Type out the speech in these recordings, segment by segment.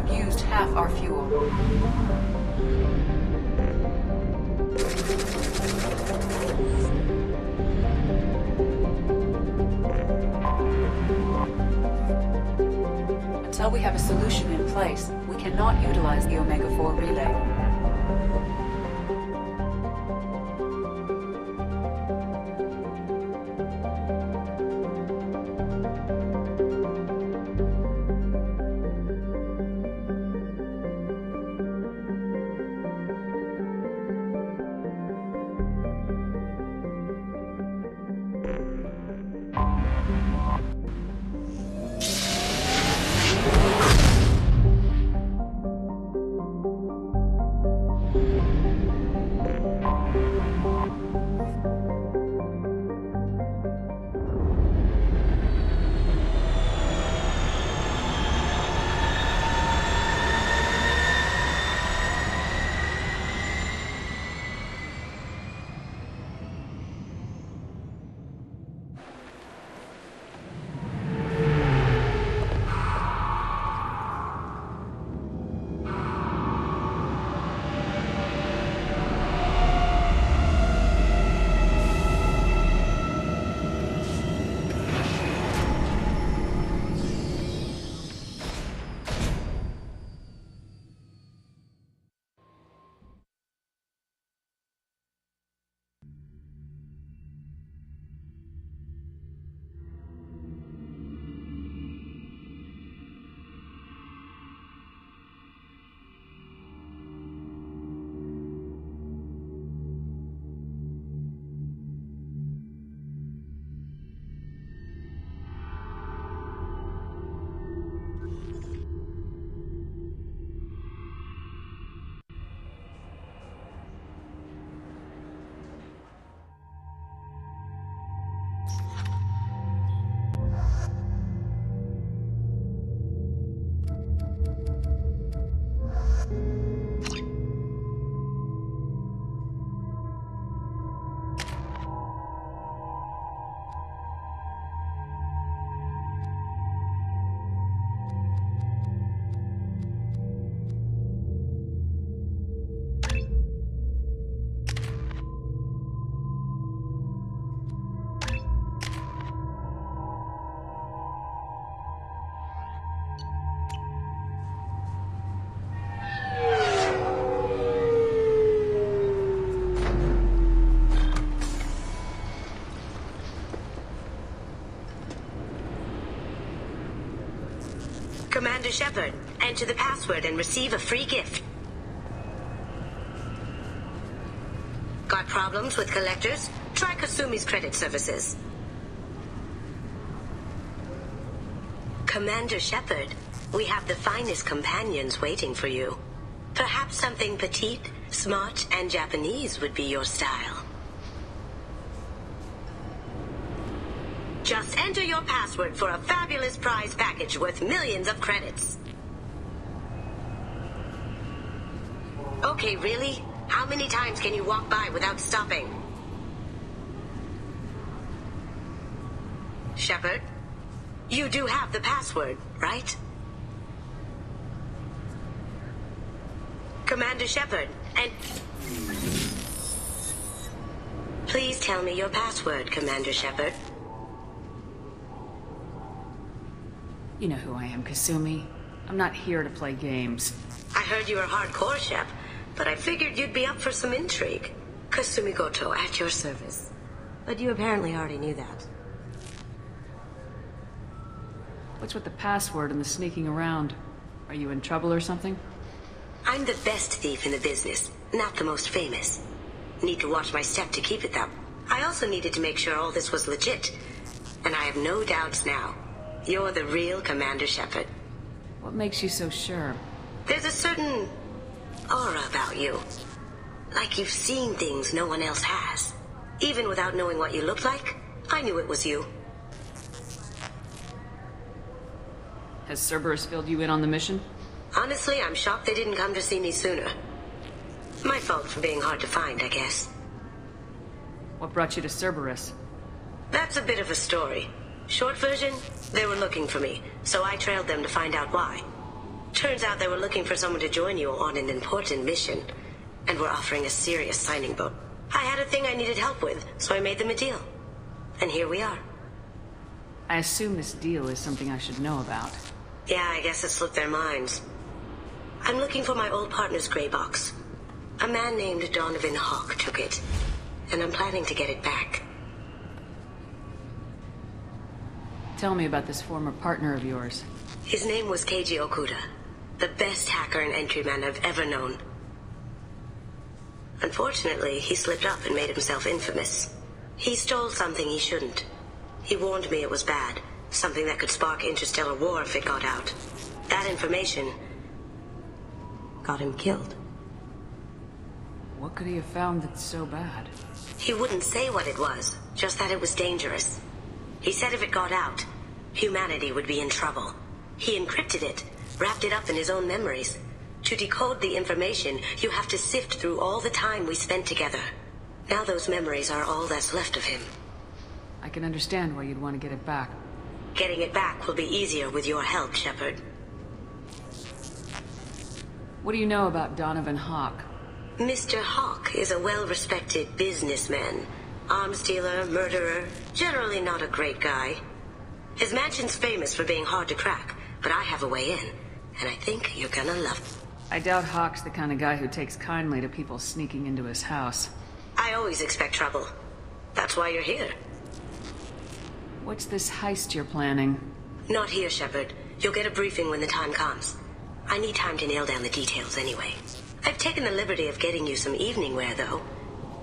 have used half our fuel. Until we have a solution in place, we cannot utilize the Omega-4 relay. Commander Shepard, enter the password and receive a free gift. Got problems with collectors? Try Kasumi's credit services. Commander Shepard, we have the finest companions waiting for you. Perhaps something petite, smart, and Japanese would be your style. Just enter your password for a fabulous prize package worth millions of credits. Okay, really? How many times can you walk by without stopping? Shepard, you do have the password, right? Commander Shepard, and... Please tell me your password, Commander Shepard. You know who I am, Kasumi. I'm not here to play games. I heard you were hardcore, Shep, but I figured you'd be up for some intrigue. Kasumi Goto, at your service. But you apparently already knew that. What's with the password and the sneaking around? Are you in trouble or something? I'm the best thief in the business, not the most famous. Need to watch my step to keep it that. I also needed to make sure all this was legit. And I have no doubts now. You're the real Commander Shepard. What makes you so sure? There's a certain aura about you. Like you've seen things no one else has. Even without knowing what you looked like, I knew it was you. Has Cerberus filled you in on the mission? Honestly, I'm shocked they didn't come to see me sooner. My fault for being hard to find, I guess. What brought you to Cerberus? That's a bit of a story. Short version, they were looking for me, so I trailed them to find out why. Turns out they were looking for someone to join you on an important mission, and were offering a serious signing bonus. I had a thing I needed help with, so I made them a deal. And here we are. I assume this deal is something I should know about. Yeah, I guess it slipped their minds. I'm looking for my old partner's gray box. A man named Donovan Hawk took it, and I'm planning to get it back. Tell me about this former partner of yours. His name was Keiji Okuda, the best hacker and entryman I've ever known. Unfortunately, he slipped up and made himself infamous. He stole something he shouldn't. He warned me it was bad, something that could spark interstellar war if it got out. That information got him killed. What could he have found that's so bad? He wouldn't say what it was, just that it was dangerous. He said if it got out, humanity would be in trouble. He encrypted it, wrapped it up in his own memories. To decode the information, you have to sift through all the time we spent together. Now those memories are all that's left of him. I can understand why you'd want to get it back. Getting it back will be easier with your help, Shepard. What do you know about Donovan Hawk? Mr. Hawk is a well-respected businessman. Arms dealer, murderer, generally not a great guy. His mansion's famous for being hard to crack, but I have a way in, and I think you're gonna love it. I doubt Hawk's the kind of guy who takes kindly to people sneaking into his house. I always expect trouble. That's why you're here. What's this heist you're planning? Not here, Shepard. You'll get a briefing when the time comes. I need time to nail down the details anyway. I've taken the liberty of getting you some evening wear, though.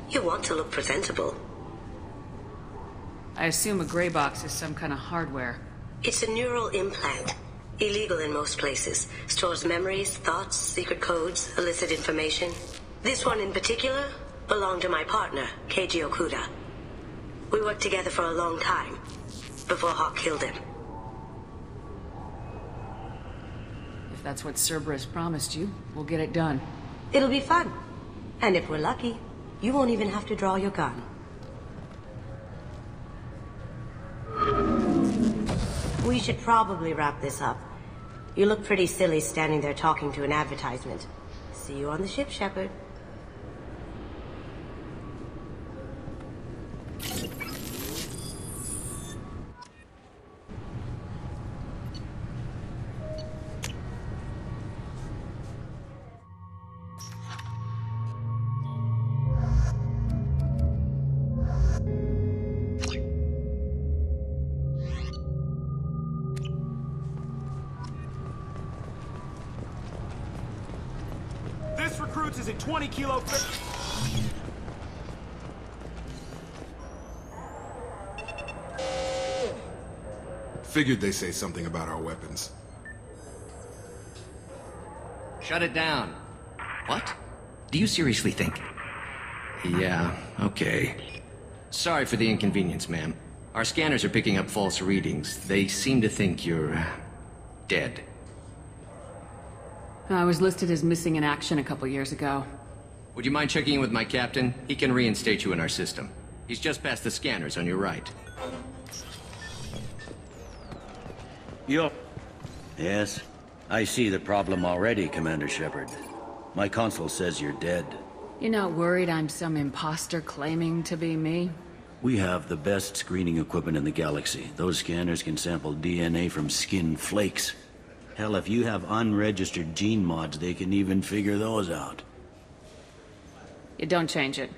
You want to look presentable. I assume a gray box is some kind of hardware. It's a neural implant. Illegal in most places. Stores memories, thoughts, secret codes, illicit information. This one in particular belonged to my partner, Keiji Okuda. We worked together for a long time, before Hawk killed him. If that's what Cerberus promised you, we'll get it done. It'll be fun. And if we're lucky, you won't even have to draw your gun. We should probably wrap this up. You look pretty silly standing there talking to an advertisement. See you on the ship, Shepard. Recruits is a 20-kilo. Figured they'd say something about our weapons. Shut it down. What? Do you seriously think? Yeah, okay. Sorry for the inconvenience, ma'am. Our scanners are picking up false readings. They seem to think you're dead. I was listed as missing in action a couple years ago. Would you mind checking in with my captain? He can reinstate you in our system. He's just past the scanners on your right. Yup. Yes. I see the problem already, Commander Shepard. My console says you're dead. You're not worried I'm some imposter claiming to be me? We have the best screening equipment in the galaxy. Those scanners can sample DNA from skin flakes. Hell, if you have unregistered gene mods, they can even figure those out. You don't change it.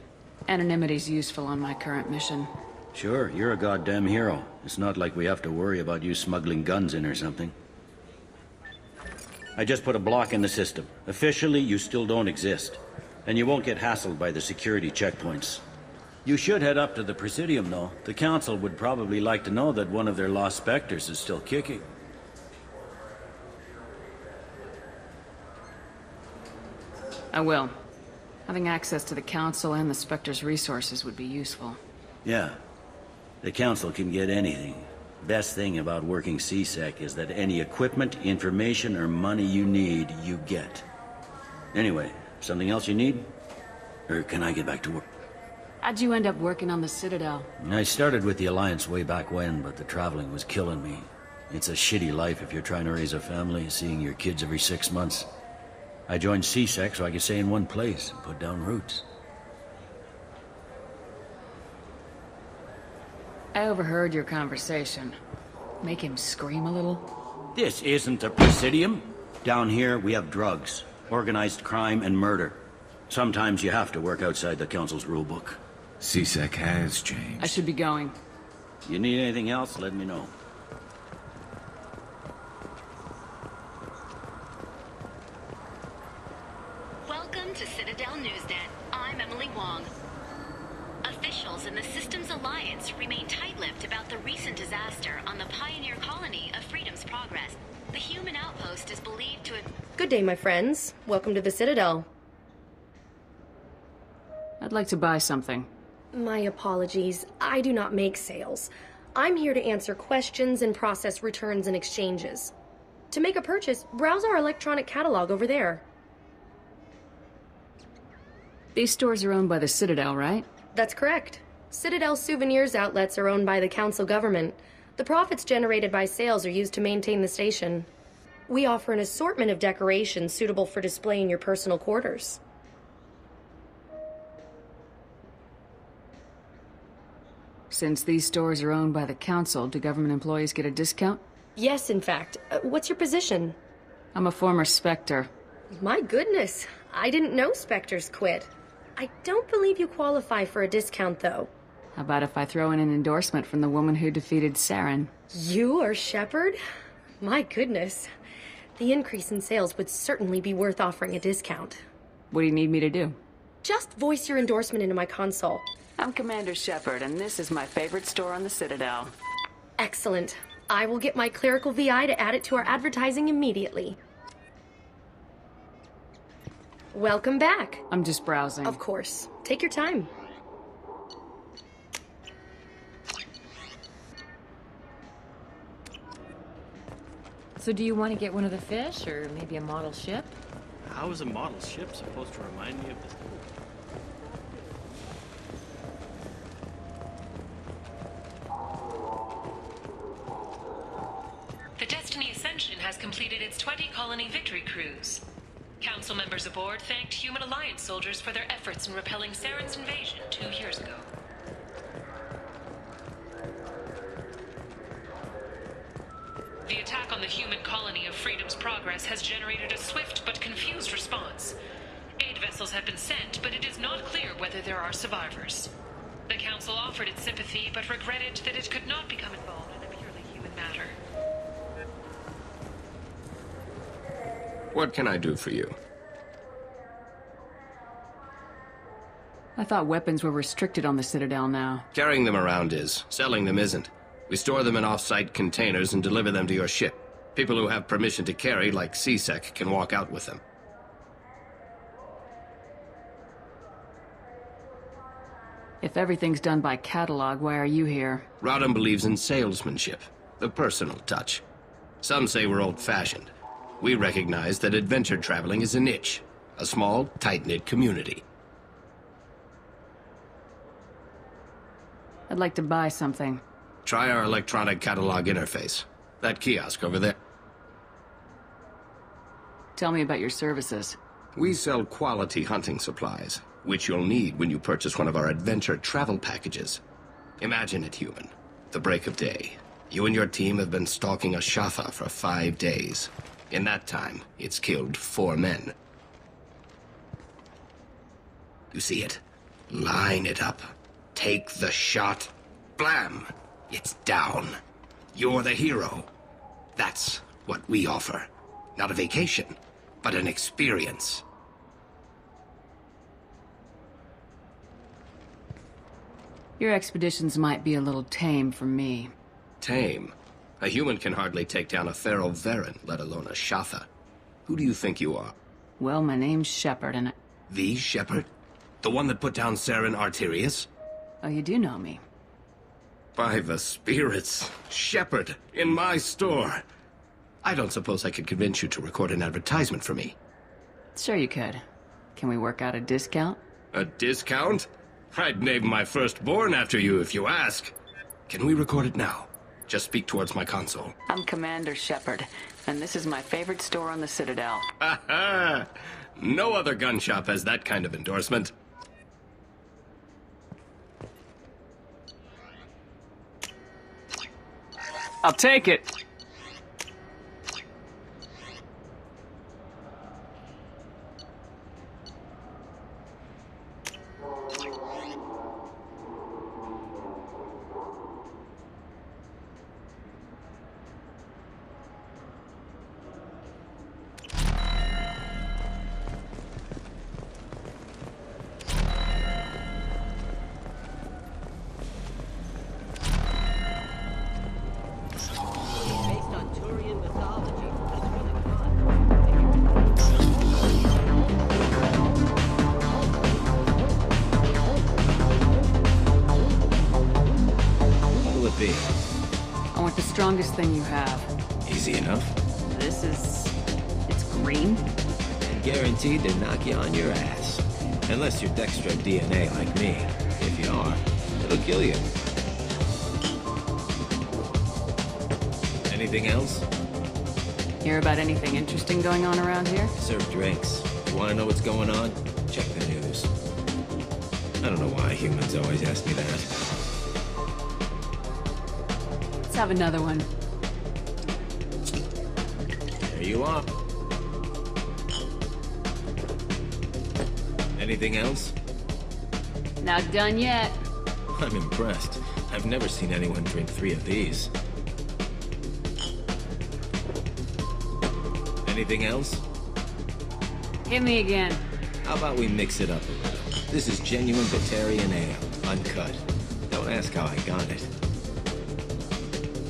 Anonymity's useful on my current mission. Sure, you're a goddamn hero. It's not like we have to worry about you smuggling guns in or something. I just put a block in the system. Officially, you still don't exist. And you won't get hassled by the security checkpoints. You should head up to the Presidium, though. The Council would probably like to know that one of their lost Spectres is still kicking. I will. Having access to the Council and the Spectre's resources would be useful. Yeah. The Council can get anything. Best thing about working C-Sec is that any equipment, information, or money you need, you get. Anyway, something else you need? Or can I get back to work? How'd you end up working on the Citadel? I started with the Alliance way back when, but the traveling was killing me. It's a shitty life if you're trying to raise a family, seeing your kids every 6 months. I joined CSEC so I could stay in one place and put down roots. I overheard your conversation. Make him scream a little? This isn't a presidium. Down here, we have drugs, organized crime, and murder. Sometimes you have to work outside the Council's rulebook. CSEC has changed. I should be going. You need anything else, let me know. Welcome to Citadel Newsnet. I'm Emily Wong. Officials in the Systems Alliance remain tight-lipped about the recent disaster on the pioneer colony of Freedom's Progress. The human outpost is believed to have... Good day, my friends. Welcome to the Citadel. I'd like to buy something. My apologies. I do not make sales. I'm here to answer questions and process returns and exchanges. To make a purchase, browse our electronic catalog over there. These stores are owned by the Citadel, right? That's correct. Citadel souvenirs outlets are owned by the Council government. The profits generated by sales are used to maintain the station. We offer an assortment of decorations suitable for display in your personal quarters. Since these stores are owned by the Council, do government employees get a discount? Yes, in fact. What's your position? I'm a former Spectre. My goodness. I didn't know Spectres quit. I don't believe you qualify for a discount, though. How about if I throw in an endorsement from the woman who defeated Saren? You are Shepard? My goodness. The increase in sales would certainly be worth offering a discount. What do you need me to do? Just voice your endorsement into my console. I'm Commander Shepard, and this is my favorite store on the Citadel. Excellent. I will get my clerical VI to add it to our advertising immediately. Welcome back. I'm just browsing. Of course. Take your time. So do you want to get one of the fish, or maybe a model ship? How is a model ship supposed to remind me of this? The Destiny Ascension has completed its 20-colony victory cruise. Council members aboard thanked Human Alliance soldiers for their efforts in repelling Saren's invasion 2 years ago. The attack on the human colony of Freedom's Progress has generated a swift but confused response. Aid vessels have been sent, but it is not clear whether there are survivors. The Council offered its sympathy, but regretted that it could not become involved in a purely human matter. What can I do for you? I thought weapons were restricted on the Citadel now. Carrying them around is. Selling them isn't. We store them in off-site containers and deliver them to your ship. People who have permission to carry, like CSEC, can walk out with them. If everything's done by catalog, why are you here? Rodham believes in salesmanship, the personal touch. Some say we're old-fashioned. We recognize that adventure traveling is a niche, a small, tight-knit community. I'd like to buy something. Try our electronic catalog interface. That kiosk over there. Tell me about your services. We sell quality hunting supplies, which you'll need when you purchase one of our adventure travel packages. Imagine it, human. The break of day. You and your team have been stalking a Shatha for 5 days. In that time, it's killed 4 men. You see it? Line it up. Take the shot. Blam! It's down. You're the hero. That's what we offer. Not a vacation, but an experience. Your expeditions might be a little tame for me. Tame? A human can hardly take down a feral Varen, let alone a Shatha. Who do you think you are? Well, my name's Shepard, and The Shepard? The one that put down Saren Arterius? Oh, you do know me. By the spirits, Shepard, in my store. I don't suppose I could convince you to record an advertisement for me. Sure you could. Can we work out a discount? A discount? I'd name my firstborn after you if you ask. Can we record it now? Just speak towards my console. I'm Commander Shepard, and this is my favorite store on the Citadel. Ha! No other gun shop has that kind of endorsement. I'll take it. I want the strongest thing you have. Easy enough. It's green. And guaranteed to knock you on your ass. Unless you're Dextro DNA like me. If you are, it'll kill you. Anything else? Hear about anything interesting going on around here? Serve drinks. You want to know what's going on? Check the news. I don't know why humans always ask me that. Let's have another one. There you are. Anything else? Not done yet. I'm impressed. I've never seen anyone drink 3 of these. Anything else? Hit me again. How about we mix it up a little? This is genuine Batarian ale, uncut. Don't ask how I got it.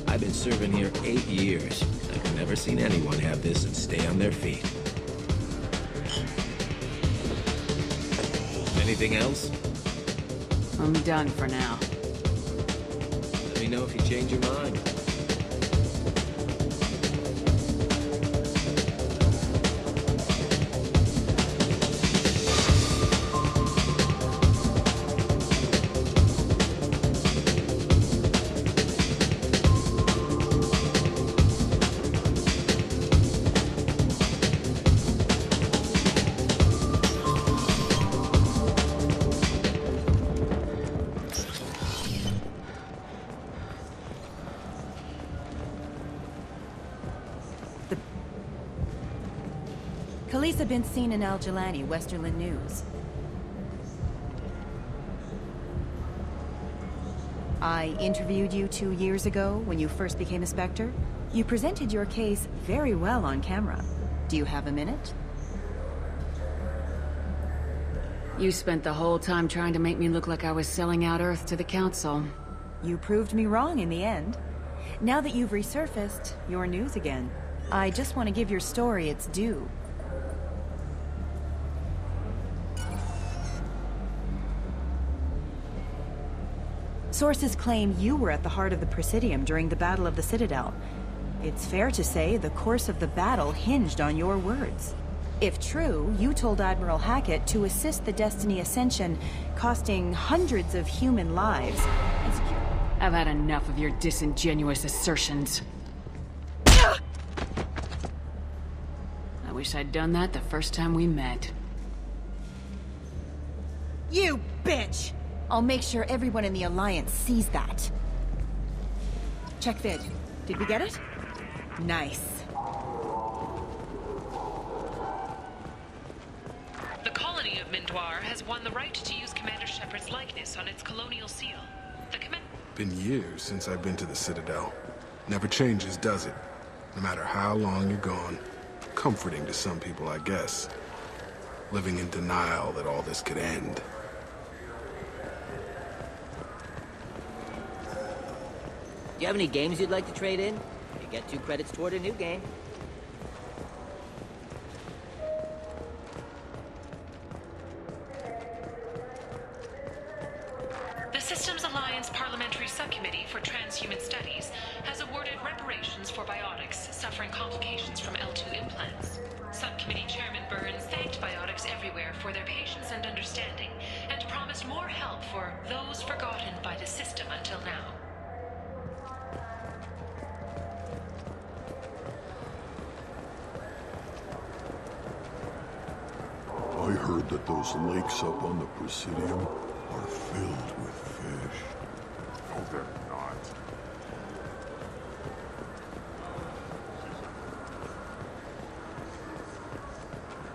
I've been serving here 8 years. I've never seen anyone have this and stay on their feet. Anything else? I'm done for now. Let me know if you change your mind. Khaleesa been seen in Al Jelani, Westerland News. I interviewed you 2 years ago when you first became a Spectre. You presented your case very well on camera. Do you have a minute? You spent the whole time trying to make me look like I was selling out Earth to the Council. You proved me wrong in the end. Now that you've resurfaced, you're news again. I just want to give your story its due. Sources claim you were at the heart of the Presidium during the Battle of the Citadel. It's fair to say the course of the battle hinged on your words. If true, you told Admiral Hackett to assist the Destiny Ascension, costing hundreds of human lives. I've had enough of your disingenuous assertions. I wish I'd done that the first time we met. You bitch! I'll make sure everyone in the Alliance sees that. Check vid. Did we get it? Nice. The colony of Mindoir has won the right to use Commander Shepard's likeness on its colonial seal. Been years since I've been to the Citadel. Never changes, does it? No matter how long you're gone. Comforting to some people, I guess. Living in denial that all this could end. Do you have any games you'd like to trade in? You get 2 credits toward a new game. The Systems Alliance Parliamentary Subcommittee for Transhuman Studies has awarded reparations for biotics suffering complications from L2 implants. Subcommittee Chairman Burns thanked biotics everywhere for their patience and understanding, and promised more help for those forgotten by the system until now. that those lakes up on the Presidium are filled with fish. Oh, they're not.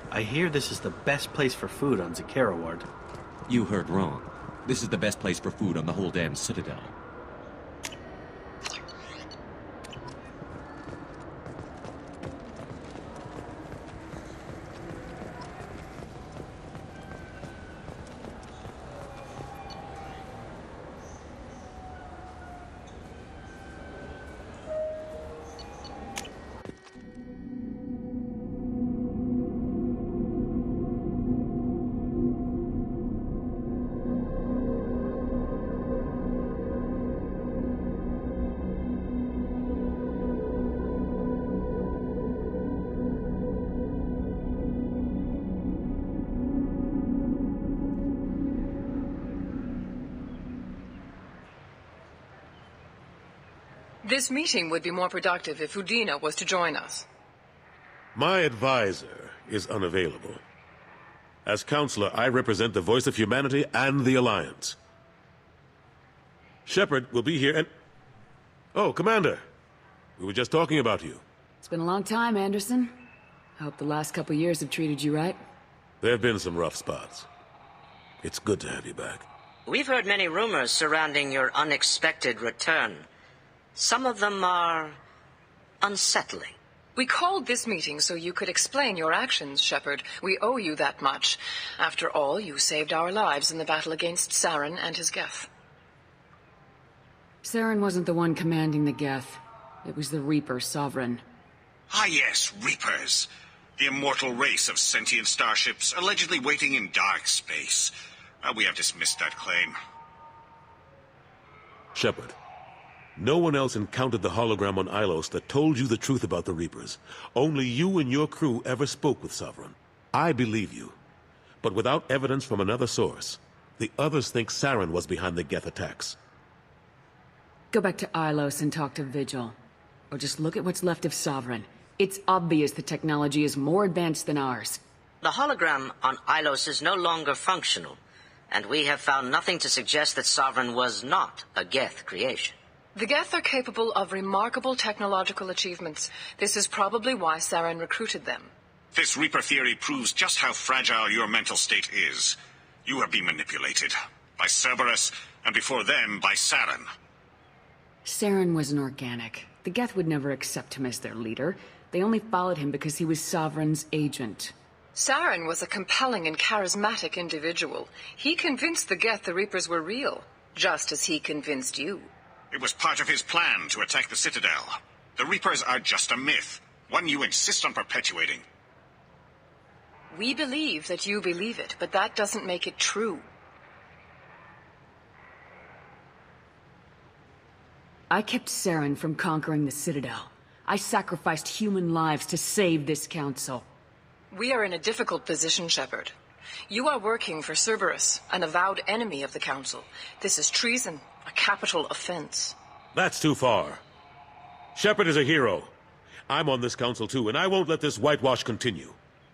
I hear this is the best place for food on Zakara. You heard wrong. This is the best place for food on the whole damn Citadel. This meeting would be more productive if Udina was to join us. My advisor is unavailable. As counselor, I represent the voice of humanity and the Alliance. Shepard will be here and... Oh, Commander. We were just talking about you. It's been a long time, Anderson. I hope the last couple years have treated you right. There have been some rough spots. It's good to have you back. We've heard many rumors surrounding your unexpected return. Some of them are unsettling. We called this meeting so you could explain your actions, Shepard. We owe you that much. After all, you saved our lives in the battle against Saren and his Geth. Saren wasn't the one commanding the Geth. It was the Reaper Sovereign. Ah yes, Reapers. The immortal race of sentient starships allegedly waiting in dark space. We have dismissed that claim. Shepard. No one else encountered the hologram on Ilos that told you the truth about the Reapers. Only you and your crew ever spoke with Sovereign. I believe you. But without evidence from another source, the others think Saren was behind the Geth attacks. Go back to Ilos and talk to Vigil. Or just look at what's left of Sovereign. It's obvious the technology is more advanced than ours. The hologram on Ilos is no longer functional, and we have found nothing to suggest that Sovereign was not a Geth creation. The Geth are capable of remarkable technological achievements. This is probably why Saren recruited them. This Reaper theory proves just how fragile your mental state is. You have been manipulated. By Cerberus, and before them, by Saren. Saren was an organic. The Geth would never accept him as their leader. They only followed him because he was Sovereign's agent. Saren was a compelling and charismatic individual. He convinced the Geth the Reapers were real, just as he convinced you. It was part of his plan to attack the Citadel. The Reapers are just a myth, one you insist on perpetuating. We believe that you believe it, but that doesn't make it true. I kept Saren from conquering the Citadel. I sacrificed human lives to save this council. We are in a difficult position, Shepard. You are working for Cerberus, an avowed enemy of the Council. This is treason, a capital offense. That's too far. Shepard is a hero. I'm on this council too, and I won't let this whitewash continue.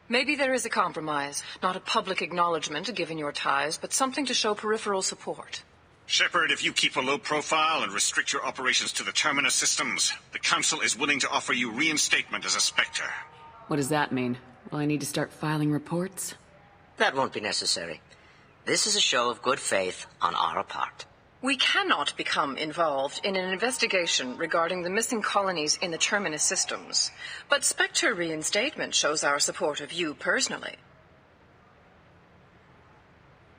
Maybe there is a compromise. Not a public acknowledgement given your ties, but something to show peripheral support. Shepard, if you keep a low profile and restrict your operations to the Terminus systems, the Council is willing to offer you reinstatement as a Spectre. What does that mean? Will I need to start filing reports? That won't be necessary. This is a show of good faith on our part. We cannot become involved in an investigation regarding the missing colonies in the Terminus systems, but Spectre reinstatement shows our support of you personally.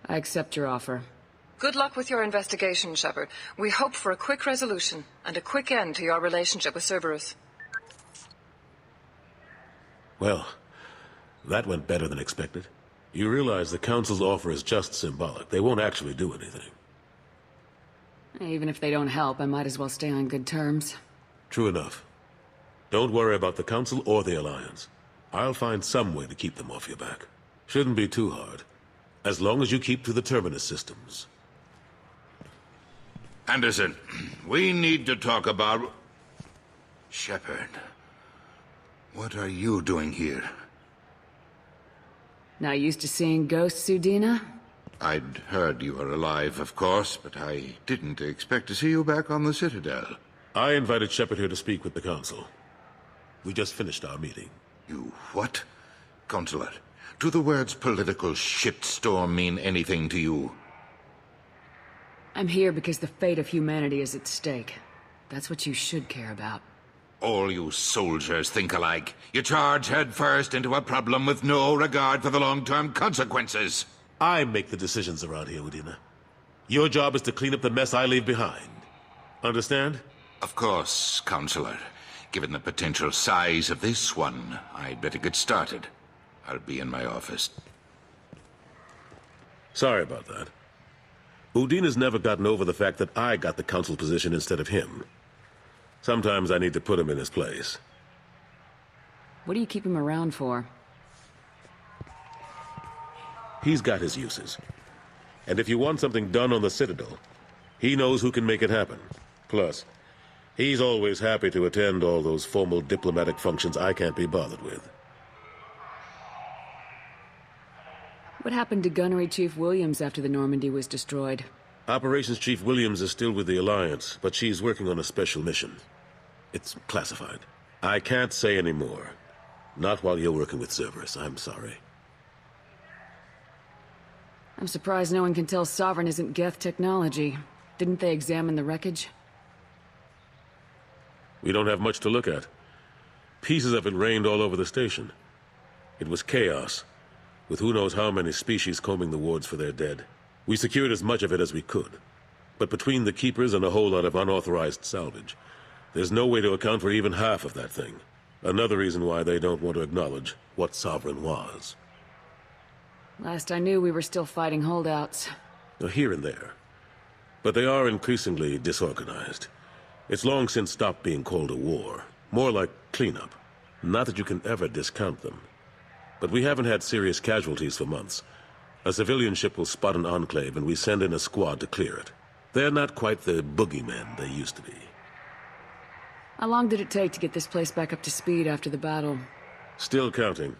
I accept your offer. Good luck with your investigation, Shepard. We hope for a quick resolution and a quick end to your relationship with Cerberus. Well, that went better than expected. You realize the Council's offer is just symbolic. They won't actually do anything. Even if they don't help, I might as well stay on good terms. True enough. Don't worry about the Council or the Alliance. I'll find some way to keep them off your back. Shouldn't be too hard. As long as you keep to the Terminus systems. Anderson, we need to talk about... Shepard, what are you doing here? Not used to seeing ghosts, Udina? I'd heard you were alive, of course, but I didn't expect to see you back on the Citadel. I invited Shepard here to speak with the Council. We just finished our meeting. You what? Consular, do the words political shitstorm mean anything to you? I'm here because the fate of humanity is at stake. That's what you should care about. All you soldiers think alike. You charge headfirst into a problem with no regard for the long-term consequences. I make the decisions around here, Udina. Your job is to clean up the mess I leave behind. Understand? Of course, Counselor. Given the potential size of this one, I'd better get started. I'll be in my office. Sorry about that. Udina's never gotten over the fact that I got the Council position instead of him. Sometimes I need to put him in his place. What do you keep him around for? He's got his uses. And if you want something done on the Citadel, he knows who can make it happen. Plus, he's always happy to attend all those formal diplomatic functions I can't be bothered with. What happened to Gunnery Chief Williams after the Normandy was destroyed? Operations Chief Williams is still with the Alliance, but she's working on a special mission. It's classified. I can't say any more. Not while you're working with Cerberus, I'm sorry. I'm surprised no one can tell Sovereign isn't Geth technology. Didn't they examine the wreckage? We don't have much to look at. Pieces of it rained all over the station. It was chaos, with who knows how many species combing the wards for their dead. We secured as much of it as we could. But between the Keepers and a whole lot of unauthorized salvage, there's no way to account for even half of that thing. Another reason why they don't want to acknowledge what Sovereign was. Last I knew, we were still fighting holdouts. Here and there. But they are increasingly disorganized. It's long since stopped being called a war. More like cleanup. Not that you can ever discount them. But we haven't had serious casualties for months. A civilian ship will spot an enclave and we send in a squad to clear it. They're not quite the boogeymen they used to be. How long did it take to get this place back up to speed after the battle? Still counting.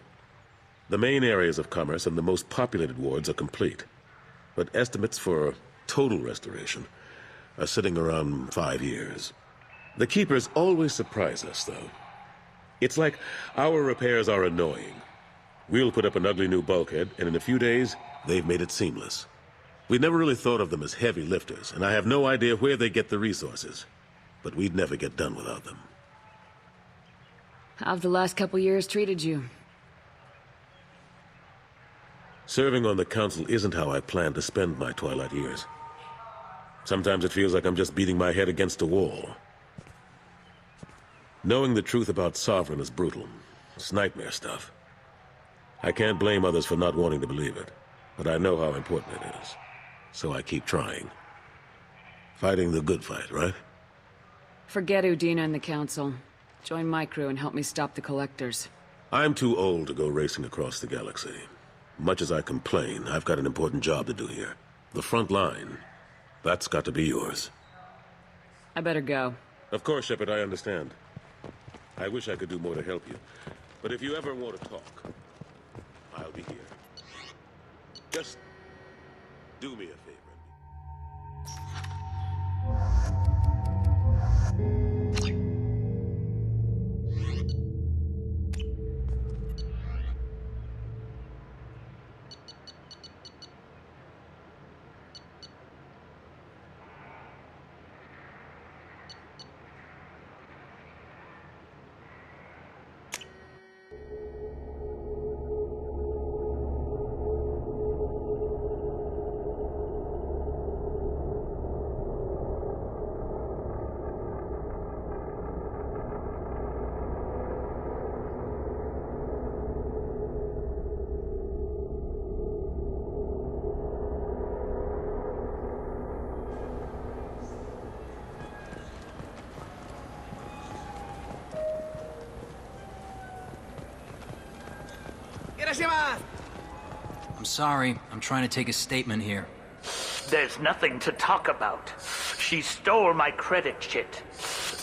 The main areas of commerce and the most populated wards are complete. But estimates for total restoration are sitting around 5 years. The Keepers always surprise us, though. It's like our repairs are annoying. We'll put up an ugly new bulkhead, and in a few days, they've made it seamless. We never really thought of them as heavy lifters, and I have no idea where they get the resources. But we'd never get done without them. How have the last couple years treated you? Serving on the Council isn't how I plan to spend my twilight years. Sometimes it feels like I'm just beating my head against a wall. Knowing the truth about Sovereign is brutal. It's nightmare stuff. I can't blame others for not wanting to believe it, but I know how important it is. So I keep trying. Fighting the good fight, right? Forget Udina and the Council. Join my crew and help me stop the Collectors. I'm too old to go racing across the galaxy. Much as I complain, I've got an important job to do here. The front line. That's got to be yours. I better go. Of course, Shepard, I understand. I wish I could do more to help you. But if you ever want to talk, I'll be here. Just do me a favor. I'm sorry. I'm trying to take a statement here. There's nothing to talk about. She stole my credit chit.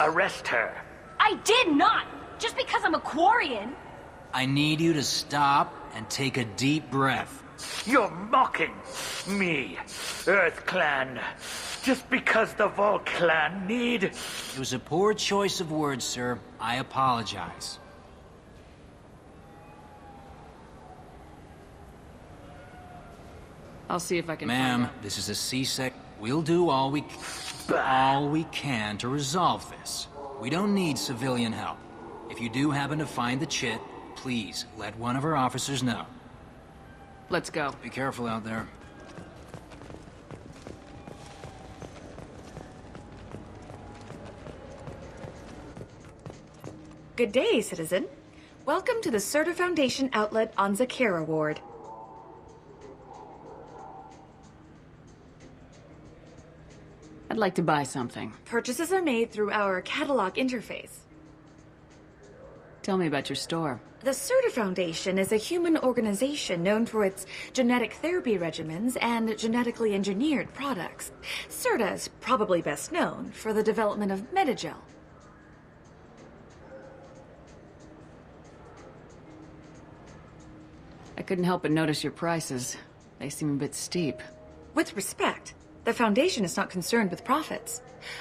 Arrest her. I did not! Just because I'm a Quarian! I need you to stop and take a deep breath. You're mocking me, Earth Clan, just because the Vol Clan need... It was a poor choice of words, sir. I apologize. I'll see if I can Ma'am, this is a C-sec. We'll do all we can to resolve this. We don't need civilian help. If you do happen to find the chit, please let one of our officers know. Let's go. Be careful out there. Good day, citizen. Welcome to the Certa Foundation outlet on Zakera Ward. I'd like to buy something. Purchases are made through our catalog interface. Tell me about your store. The Certa Foundation is a human organization known for its genetic therapy regimens and genetically engineered products. Certa is probably best known for the development of Metagel. I couldn't help but notice your prices. They seem a bit steep. With respect, the Foundation is not concerned with profits.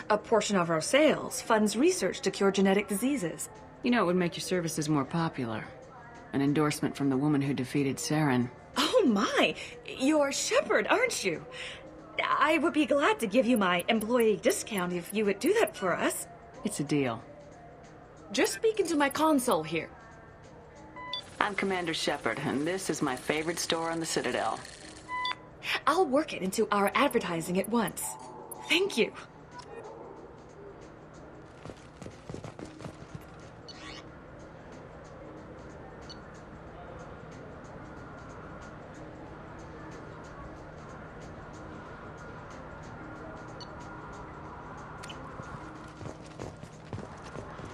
A portion of our sales funds research to cure genetic diseases. You know, it would make your services more popular. An endorsement from the woman who defeated Saren. Oh my! You're Shepard, aren't you? I would be glad to give you my employee discount if you would do that for us. It's a deal. Just speak into my console here. I'm Commander Shepard, and this is my favorite store on the Citadel. I'll work it into our advertising at once. Thank you.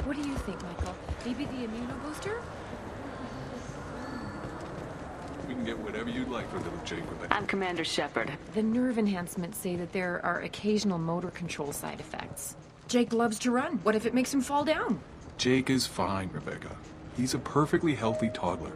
What do you think, Michael? Maybe the immunobooster? We can get whatever you'd like for little Jake with that. I'm Commander Shepard. The nerve enhancements say that there are occasional motor control side effects. Jake loves to run. What if it makes him fall down? Jake is fine, Rebecca. He's a perfectly healthy toddler.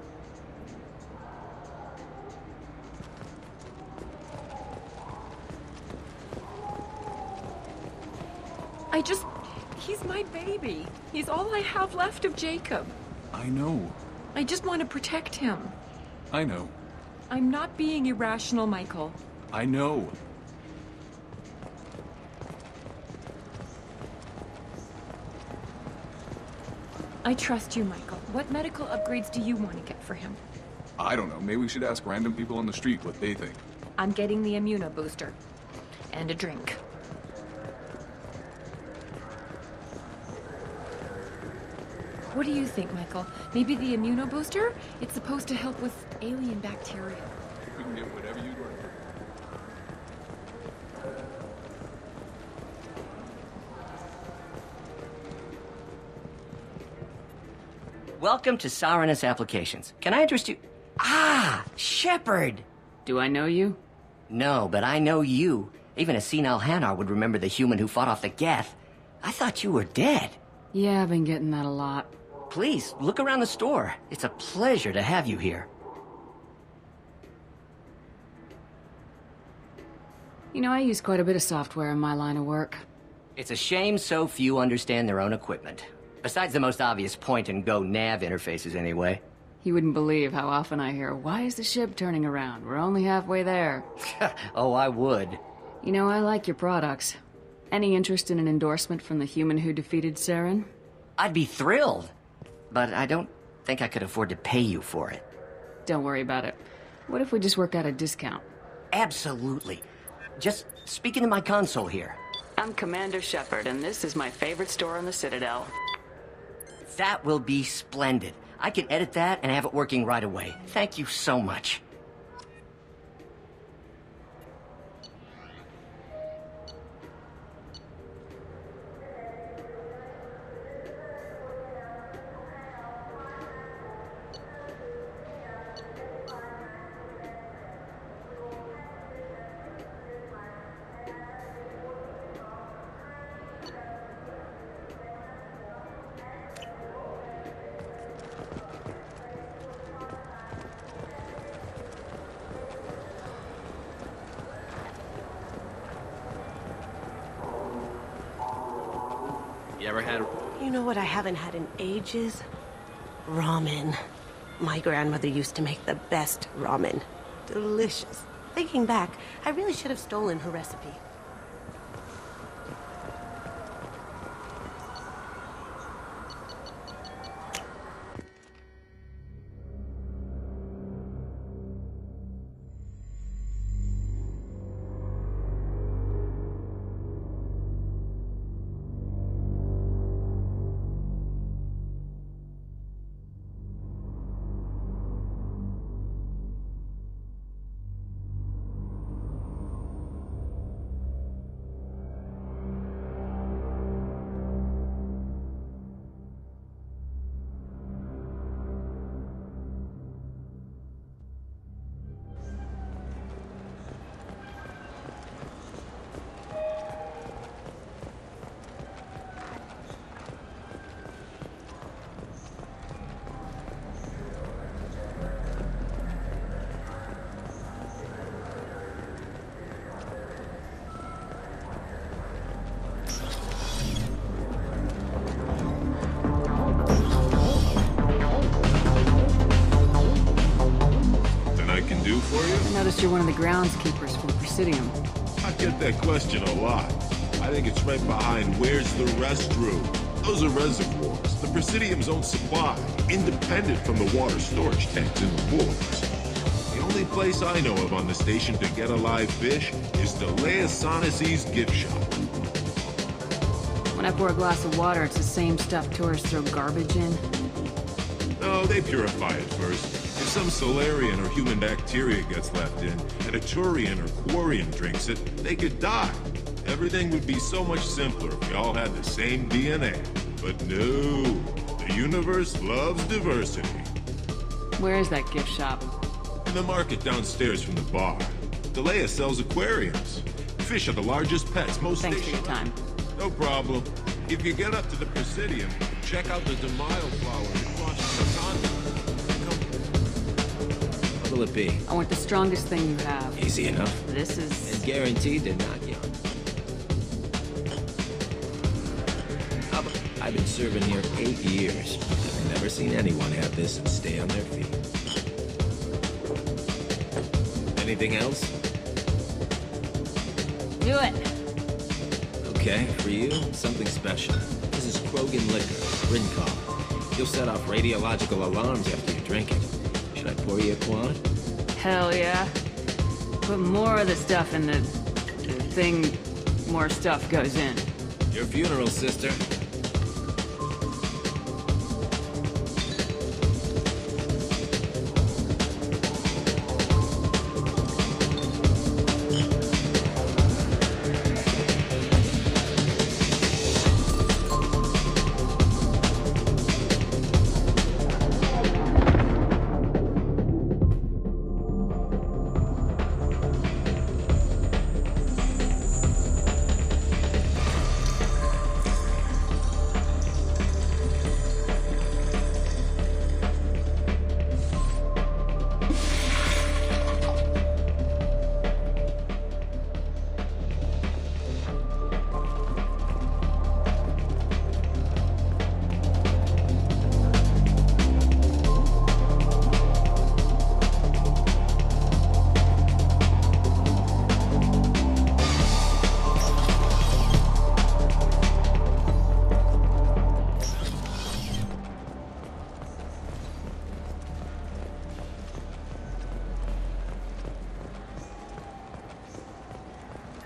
He's my baby. He's all I have left of Jacob. I know. I just want to protect him. I know. I'm not being irrational, Michael. I know. I trust you, Michael. What medical upgrades do you want to get for him? I don't know. Maybe we should ask random people on the street what they think. I'm getting the immunobooster. And a drink. What do you think, Michael? Maybe the immunobooster? It's supposed to help with alien bacteria. We can get whatever you'd like. Welcome to Sarenus Applications. Can I interest you? Ah, Shepard! Do I know you? No, but I know you. Even a senile Hanar would remember the human who fought off the Geth. I thought you were dead. Yeah, I've been getting that a lot. Please, look around the store. It's a pleasure to have you here. You know, I use quite a bit of software in my line of work. It's a shame so few understand their own equipment. Besides the most obvious point-and-go nav interfaces, anyway. You wouldn't believe how often I hear, "Why is the ship turning around? We're only halfway there." Oh, I would. You know, I like your products. Any interest in an endorsement from the human who defeated Saren? I'd be thrilled. But I don't think I could afford to pay you for it. Don't worry about it. What if we just work out a discount? Absolutely. Just speak into my console here. I'm Commander Shepard, and this is my favorite store on the Citadel. That will be splendid. I can edit that and have it working right away. Thank you so much. You ever had... You know what I haven't had in ages? Ramen. My grandmother used to make the best ramen. Delicious. Thinking back, I really should have stolen her recipe. I noticed you're one of the groundskeepers for the Presidium. I get that question a lot. I think it's right behind where's the restroom. Those are reservoirs, the Presidium's own supply, independent from the water storage tanks in the pools. The only place I know of on the station to get a live fish is the Leosanisi's gift shop. When I pour a glass of water, it's the same stuff tourists throw garbage in? No, they purify it first. If some Solarian or human bacteria gets left in, and a Turian or Quarian drinks it, they could die. Everything would be so much simpler if we all had the same DNA. But no, the universe loves diversity. Where is that gift shop? In the market downstairs from the bar. Delea sells aquariums. Fish are the largest pets most Thanks for your time. No problem. If you get up to the Presidium, check out the Demaio flower across from the continent. What'll it be? I want the strongest thing you have. Easy enough. This is... And guaranteed they're not young. I've been serving here 8 years. I've never seen anyone have this and stay on their feet. Anything else? Do it! Okay, for you, something special. This is Krogan liquor, Rincon. You'll set off radiological alarms after you drink it. Should I pour you a quad? Hell yeah. Put more of the stuff in the thing more stuff goes in. Your funeral, sister.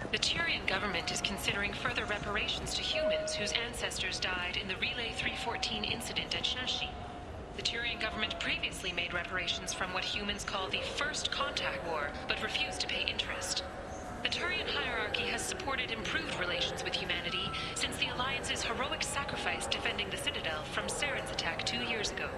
The Turian government is considering further reparations to humans whose ancestors died in the Relay 314 incident at Shashi. The Turian government previously made reparations from what humans call the First Contact War, but refused to pay interest. The Turian hierarchy has supported improved relations with humanity since the Alliance's heroic sacrifice defending the Citadel from Saren's attack 2 years ago.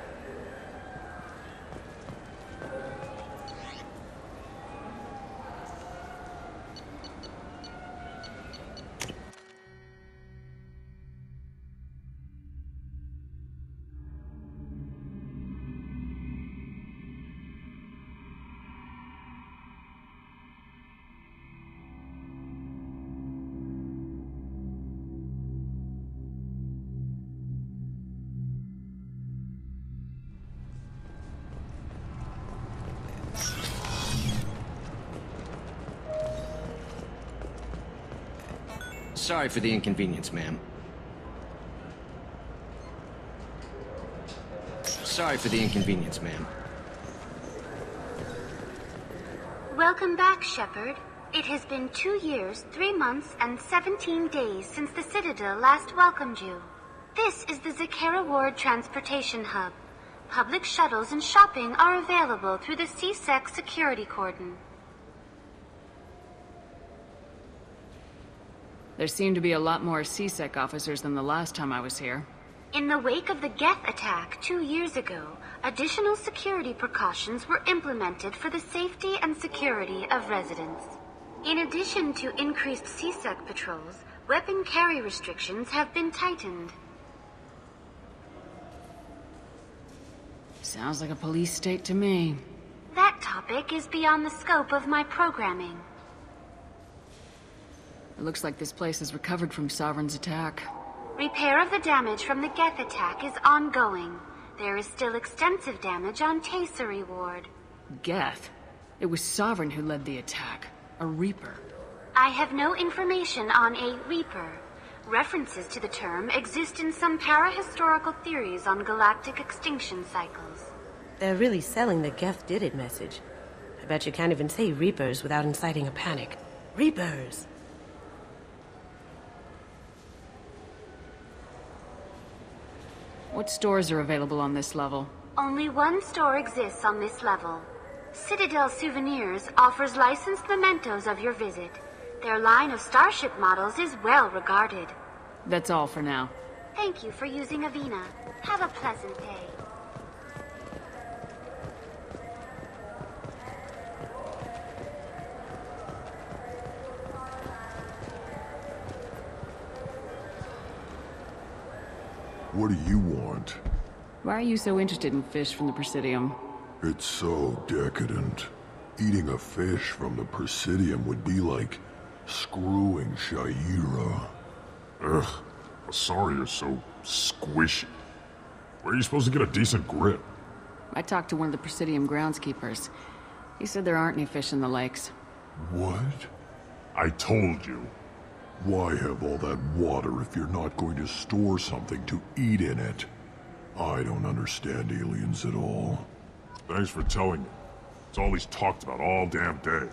Sorry for the inconvenience, ma'am. Sorry for the inconvenience, ma'am. Welcome back, Shepard. It has been 2 years, 3 months, and 17 days since the Citadel last welcomed you. This is the Zakera Ward Transportation Hub. Public shuttles and shopping are available through the CSEC security cordon. There seem to be a lot more CSEC officers than the last time I was here. In the wake of the Geth attack 2 years ago, additional security precautions were implemented for the safety and security of residents. In addition to increased CSEC patrols, weapon carry restrictions have been tightened. Sounds like a police state to me. That topic is beyond the scope of my programming. It looks like this place has recovered from Sovereign's attack. Repair of the damage from the Geth attack is ongoing. There is still extensive damage on Tasery Ward. Geth? It was Sovereign who led the attack. A Reaper. I have no information on a Reaper. References to the term exist in some parahistorical theories on galactic extinction cycles. They're really selling the Geth did it message. I bet you can't even say Reapers without inciting a panic. Reapers! What stores are available on this level? Only one store exists on this level. Citadel Souvenirs offers licensed mementos of your visit. Their line of starship models is well regarded. That's all for now. Thank you for using Avina. Have a pleasant day. What do you want? Why are you so interested in fish from the Presidium? It's so decadent. Eating a fish from the Presidium would be like screwing Shaira. Ugh, Asari is so squishy. Where are you supposed to get a decent grip? I talked to one of the Presidium groundskeepers. He said there aren't any fish in the lakes. What? I told you. Why have all that water if you're not going to store something to eat in it? I don't understand aliens at all. Thanks for telling me. It's all he's talked about all damn day.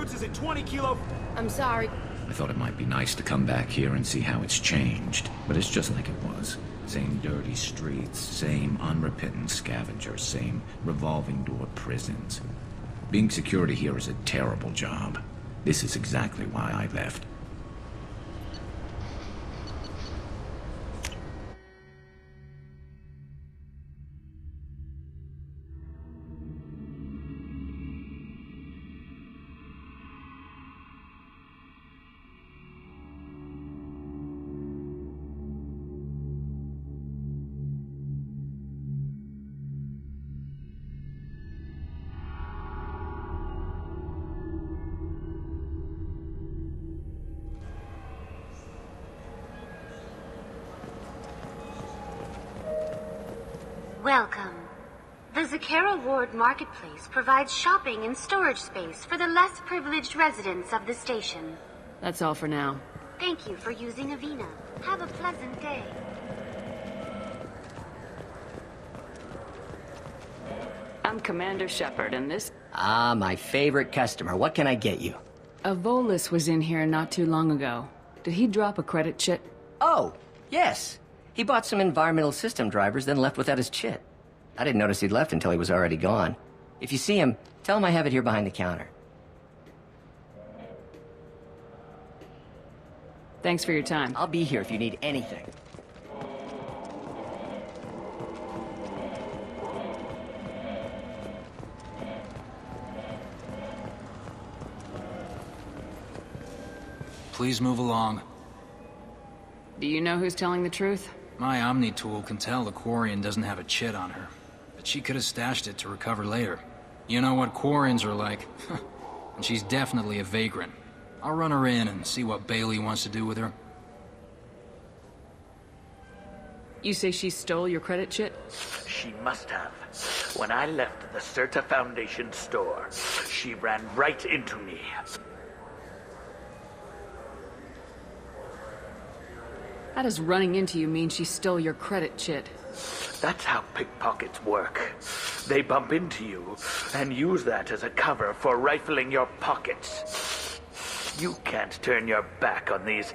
fruits is at 20 kilo... I'm sorry. I thought it might be nice to come back here and see how it's changed, but it's just like it was. Same dirty streets, same unrepentant scavengers, same revolving door prisons. Being security here is a terrible job. This is exactly why I left. Welcome. The Zakera Ward Marketplace provides shopping and storage space for the less privileged residents of the station. That's all for now. Thank you for using Avena. Have a pleasant day. I'm Commander Shepard, and this... Ah, my favorite customer. What can I get you? A Volus was in here not too long ago. Did he drop a credit chit? Oh, yes. He bought some environmental system drivers, then left without his chit. I didn't notice he'd left until he was already gone. If you see him, tell him I have it here behind the counter. Thanks for your time. I'll be here if you need anything. Please move along. Do you know who's telling the truth? My Omni tool can tell the Quarian doesn't have a chit on her, but she could have stashed it to recover later. You know what Quarians are like. And she's definitely a vagrant. I'll run her in and see what Bailey wants to do with her. You say she stole your credit chit? She must have. When I left the Certa Foundation store, she ran right into me. How does running into you mean she stole your credit chit? That's how pickpockets work. They bump into you and use that as a cover for rifling your pockets. You can't turn your back on these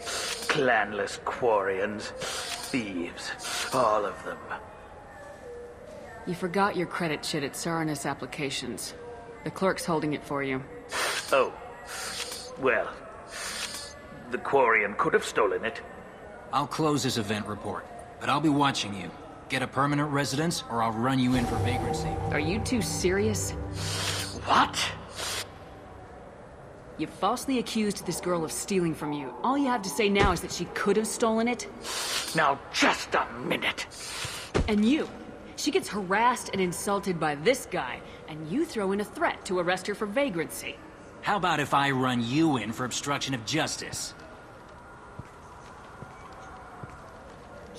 clanless Quarians. Thieves, all of them. You forgot your credit chit at Saranus Applications. The clerk's holding it for you. Oh. Well, the Quarian could have stolen it. I'll close this event report, but I'll be watching you. Get a permanent residence, or I'll run you in for vagrancy. Are you two serious? What? You falsely accused this girl of stealing from you. All you have to say now is that she could have stolen it? Now, just a minute. And you. She gets harassed and insulted by this guy, and you throw in a threat to arrest her for vagrancy. How about if I run you in for obstruction of justice?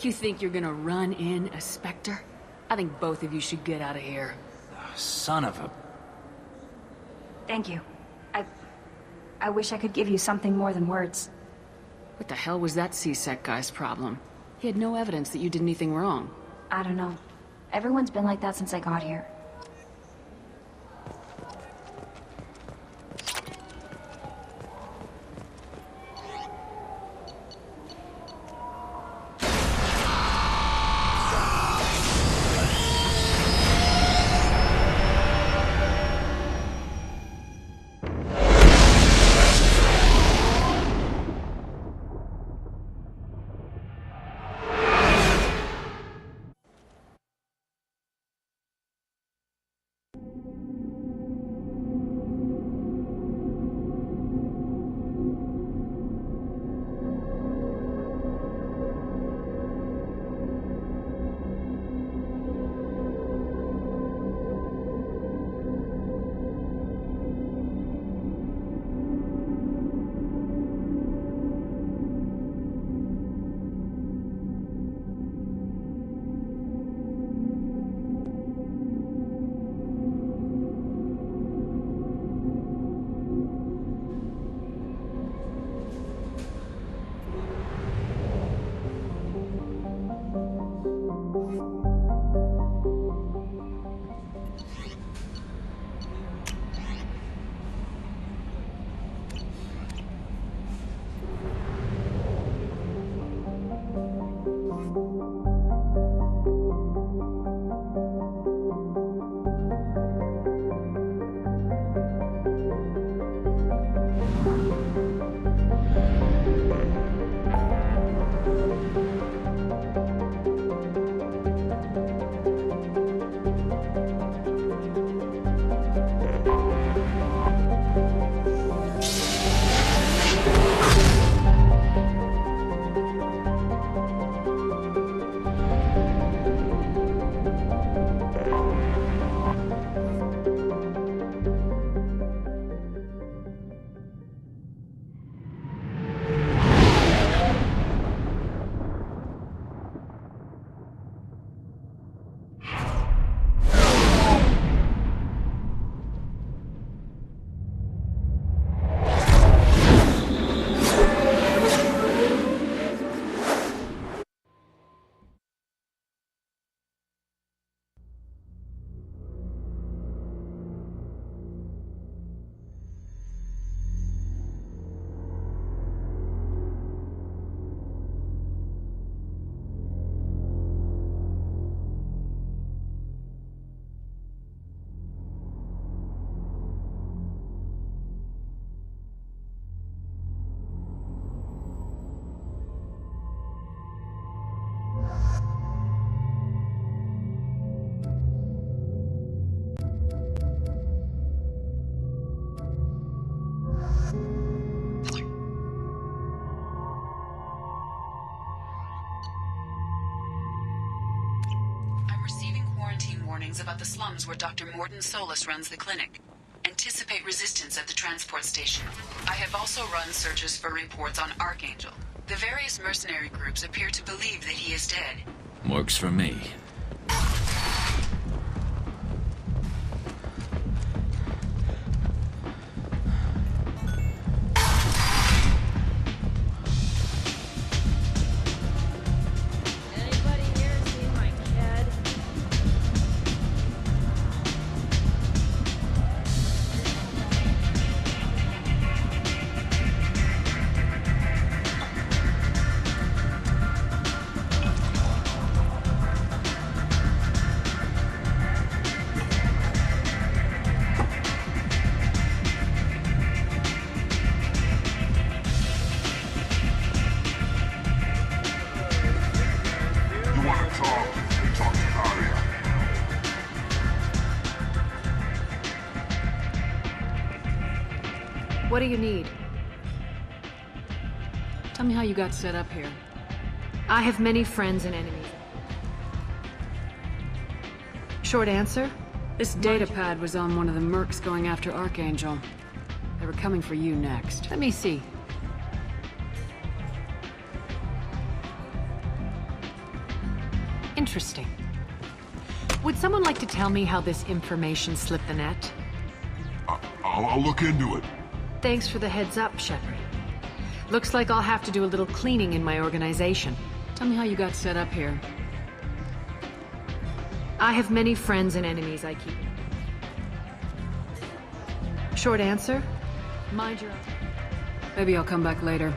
You think you're gonna run in a Spectre? I think both of you should get out of here. Son of a... Thank you. I wish I could give you something more than words. What the hell was that C-Sec guy's problem? He had no evidence that you did anything wrong. I don't know. Everyone's been like that since I got here. warnings about the slums where Dr. Morden Solus runs the clinic. Anticipate resistance at the transport station. I have also run searches for reports on Archangel. The various mercenary groups appear to believe that he is dead. Works for me. What do you need? Tell me how you got set up here. I have many friends and enemies. Short answer? This datapad was on one of the mercs going after Archangel. They were coming for you next. Let me see. Interesting. Would someone like to tell me how this information slipped the net? I'll look into it. Thanks for the heads up, Shepard. Looks like I'll have to do a little cleaning in my organization. Tell me how you got set up here. I have many friends and enemies I keep. Short answer? Mind your own. Maybe I'll come back later.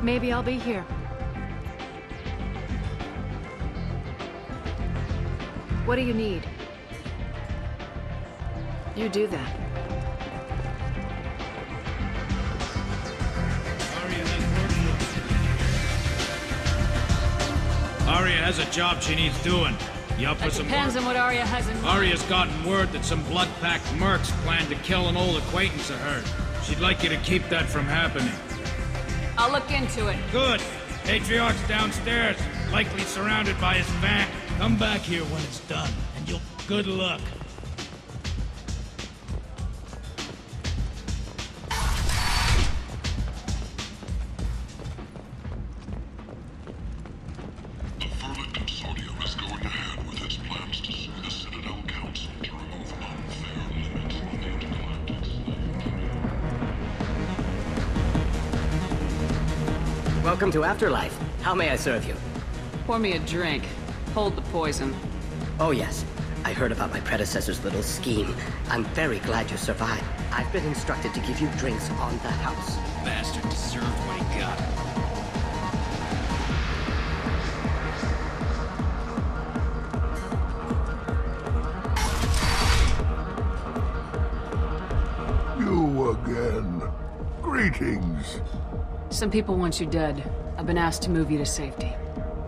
Maybe I'll be here. What do you need? You do that. Arya has a job she needs doing. You up for some Depends work? on what Arya has in mind. Arya's gotten word that some blood-packed mercs plan to kill an old acquaintance of hers. She'd like you to keep that from happening. I'll look into it. Good. Patriarch's downstairs, likely surrounded by his van. Come back here when it's done, and you'll... Good luck. The Furlan Consortium is going ahead with its plans to sue the Citadel Council to remove unfair limits on the intergalactic slave. Welcome to Afterlife. How may I serve you? Pour me a drink. Hold the poison. Oh yes, I heard about my predecessor's little scheme. I'm very glad you survived. I've been instructed to give you drinks on the house. Bastard deserved what he got. You again. Greetings. Some people want you dead. I've been asked to move you to safety.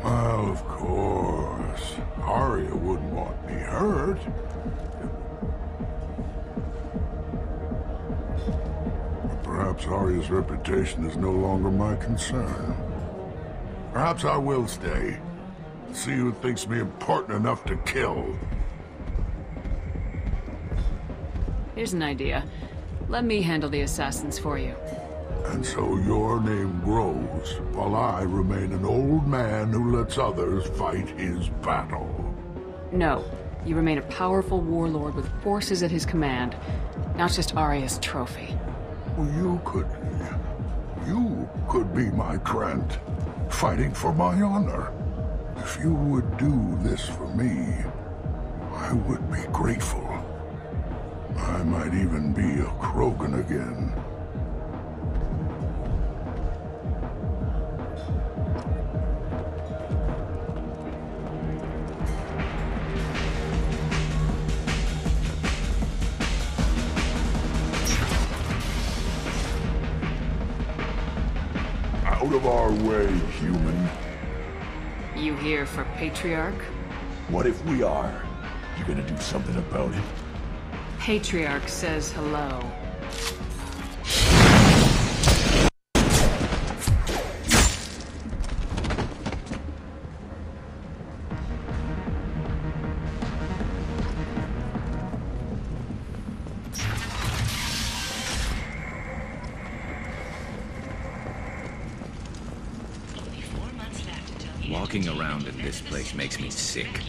Well, of course. Arya wouldn't want me hurt. But perhaps Arya's reputation is no longer my concern. Perhaps I will stay. See who thinks me important enough to kill. Here's an idea. Let me handle the assassins for you. And so your name grows, while I remain an old man who lets others fight his battle. No. You remain a powerful warlord with forces at his command. Not just Arya's trophy. Well, you could be my Trent, fighting for my honor. If you would do this for me, I would be grateful. I might even be a Krogan again. Out of our way, human. You here for Patriarch? What if we are? You gonna do something about it? Patriarch says hello. Walking around in this place makes me sick.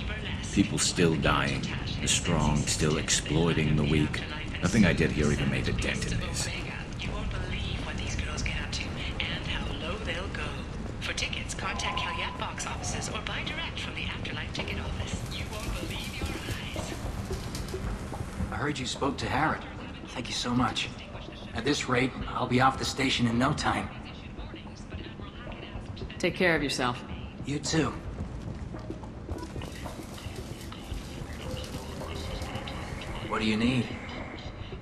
People still dying, the strong still exploiting the weak. Nothing I did here even made a dent in this. You won't believe what these girls get up to and how low they'll go. For tickets, contact Calyat box offices or buy direct from the Afterlife ticket office. You won't believe your eyes. I heard you spoke to Harrod. Thank you so much. At this rate, I'll be off the station in no time. Take care of yourself. You too. What do you need?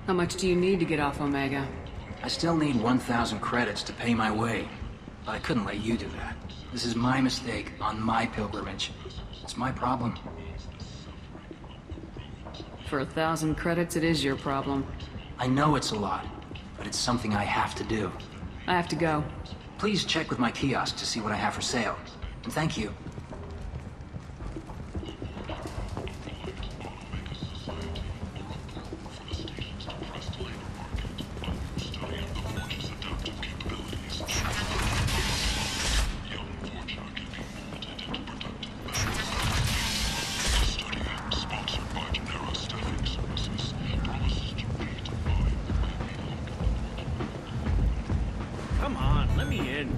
How much do you need to get off Omega? I still need 1,000 credits to pay my way. But I couldn't let you do that. This is my mistake on my pilgrimage. It's my problem. For 1,000 credits, it is your problem. I know it's a lot, but it's something I have to do. I have to go. Please check with my kiosk to see what I have for sale. And thank you. Come on, let me in.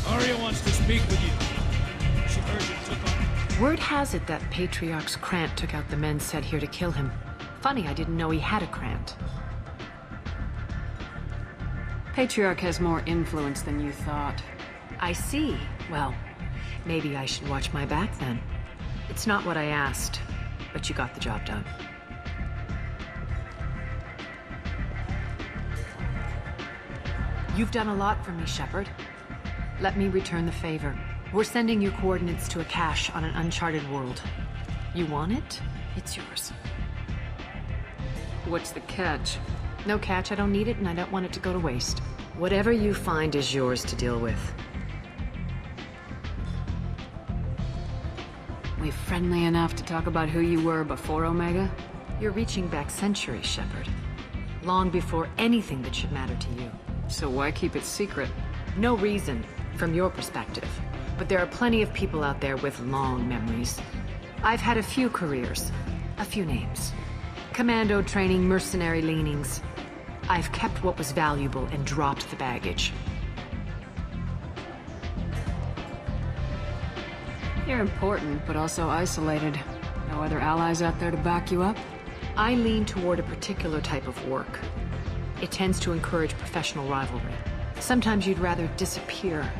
Arya wants to speak with you. She heard you took on. Word has it that Patriarch's Krant took out the men sent here to kill him. Funny, I didn't know he had a Krant. Patriarch has more influence than you thought. I see. Well, maybe I should watch my back then. It's not what I asked, but you got the job done. You've done a lot for me, Shepard. Let me return the favor. We're sending your coordinates to a cache on an uncharted world. You want it? It's yours. What's the catch? No catch, I don't need it, and I don't want it to go to waste. Whatever you find is yours to deal with. We friendly enough to talk about who you were before Omega? You're reaching back centuries, Shepard. Long before anything that should matter to you. So why keep it secret? No reason, from your perspective. But there are plenty of people out there with long memories. I've had a few careers, a few names. Commando training, mercenary leanings. I've kept what was valuable and dropped the baggage. You're important, but also isolated. No other allies out there to back you up? I lean toward a particular type of work. It tends to encourage professional rivalry. Sometimes you'd rather disappear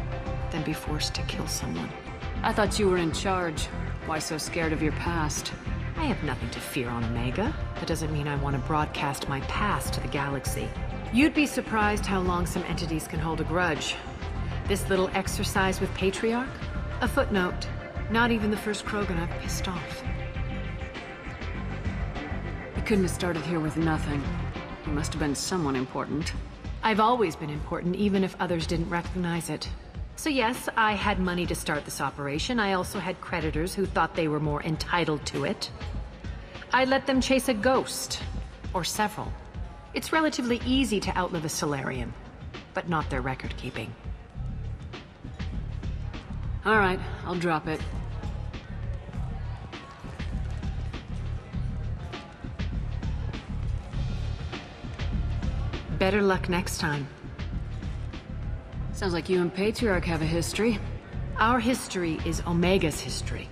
than be forced to kill someone. I thought you were in charge. Why so scared of your past? I have nothing to fear on Omega. That doesn't mean I want to broadcast my past to the galaxy. You'd be surprised how long some entities can hold a grudge. This little exercise with Patriarch? A footnote. Not even the first Krogan I've pissed off. You couldn't have started here with nothing. You must have been someone important. I've always been important, even if others didn't recognize it. So yes, I had money to start this operation. I also had creditors who thought they were more entitled to it. I let them chase a ghost. Or several. It's relatively easy to outlive a Solarian, but not their record-keeping. All right, I'll drop it. Better luck next time. Sounds like you and Patriarch have a history. Our history is Omega's history.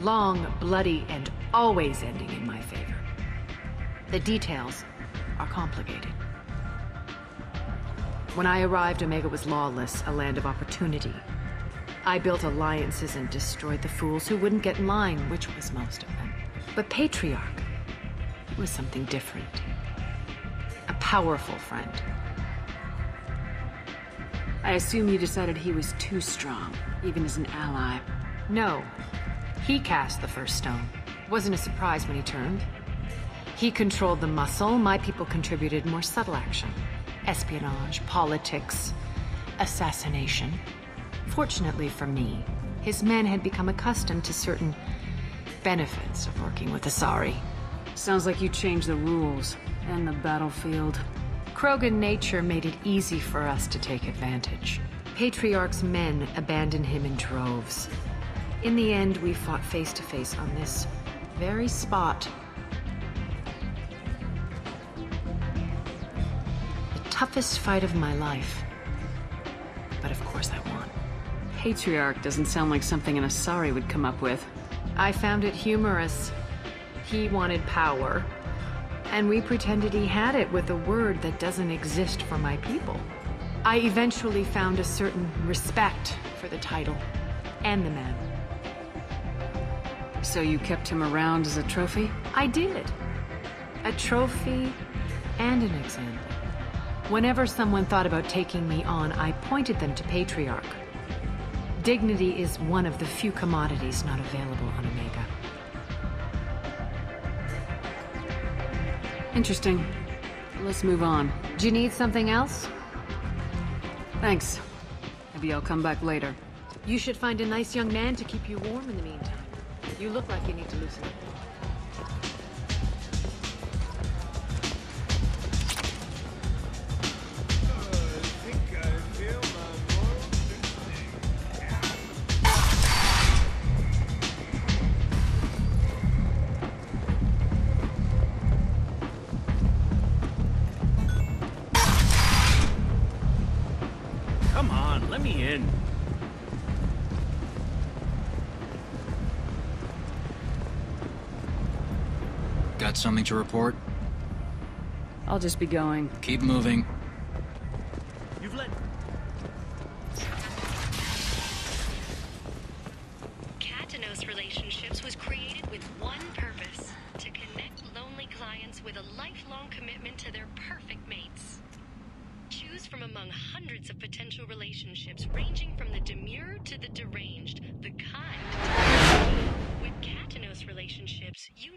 Long, bloody, and always ending in my favor. The details are complicated. When I arrived, Omega was lawless, a land of opportunity. I built alliances and destroyed the fools who wouldn't get in line, which was most of them. But Patriarch was something different. A powerful friend. I assume you decided he was too strong, even as an ally. No. He cast the first stone. Wasn't a surprise when he turned. He controlled the muscle, my people contributed more subtle action. Espionage, politics, assassination. Fortunately for me, his men had become accustomed to certain benefits of working with Asari. Sounds like you changed the rules and the battlefield. Krogan nature made it easy for us to take advantage. Patriarch's men abandoned him in droves. In the end, we fought face to face on this very spot. The toughest fight of my life. But of course I won. Patriarch doesn't sound like something an Asari would come up with. I found it humorous. He wanted power, and we pretended he had it with a word that doesn't exist for my people. I eventually found a certain respect for the title and the man. So you kept him around as a trophy? I did. A trophy and an example. Whenever someone thought about taking me on, I pointed them to Patriarch. Dignity is one of the few commodities not available on Omega. Interesting. Let's move on. Do you need something else? Thanks. Maybe I'll come back later. You should find a nice young man to keep you warm in the meantime. You look like you need to loosen up. Come on, let me in. Got something to report? I'll just be going. Keep moving. You've let... Katanos Relationships was created with one purpose: to connect lonely clients with a lifelong commitment to their perfect mates. Choose from among hundreds of potential relationships ranging from the demure to the deranged, the kind. With Katanos Relationships, you